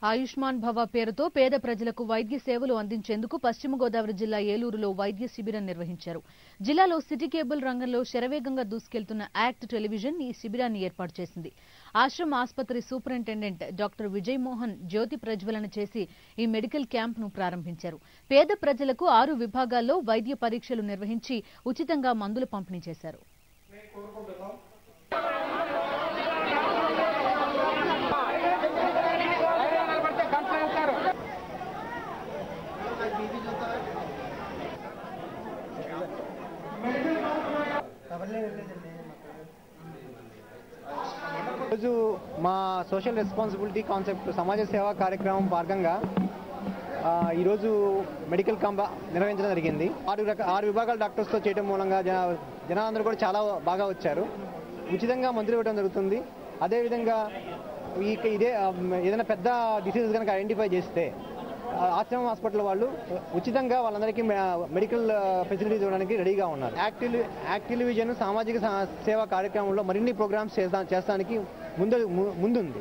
ఆయుష్మాన్ భవ పేరుతో పేద ప్రజలకు వైద్య సేవలు అందించేందుకు పశ్చిమ గోదావరి జిల్లా ఏలూరులో వైద్య శిబిరం నిర్వహించారు. జిల్లాలో సిటీ కేబుల్ రంగంలో శరవేగంగా దూసుకెళ్తున్న యాక్ట్ టెలివిజన్ ఈ శిబిరాన్ని ఏర్పాటు చేసింది. ఆశ్రమ ఆసుపత్రి సూపరింటెండెంట్ డాక్టర్ విజయ్ మోహన్ జ్యోతి ప్రజ్వలన చేసి ఈ మెడికల్ క్యాంప్ను ప్రారంభించారు. పేద ప్రజలకు 6 విభాగాల్లో వైద్య పరీక్షలు నిర్వహించి ఉచితంగా మందులు పంపిణీ చేశారు. రోజు మా సోషల్ రెస్పాన్సిబిలిటీ కాన్సెప్ట్ సమాజ సేవా కార్యక్రమం భాగంగా ఈరోజు మెడికల్ క్యాంప్ నిర్వహించడం జరిగింది. 6 విభాగాల డాక్టర్స్తో చేయడం మూలంగా జనాలందరూ కూడా చాలా బాగా వచ్చారు. ఉచితంగా మందులు ఇవ్వడం జరుగుతుంది. అదేవిధంగా ఇదే ఏదైనా పెద్ద డిసీజెస్ కనుక ఐడెంటిఫై చేస్తే ఆశ్రమం హాస్పిటల్ వాళ్ళు ఉచితంగా వాళ్ళందరికీ మెడికల్ ఫెసిలిటీస్ ఇవ్వడానికి రెడీగా ఉన్నారు. యాక్ట్ టెలివిజన్ సామాజిక సేవా కార్యక్రమంలో మరిన్ని ప్రోగ్రామ్స్ చేస్తానికి ముందుంది.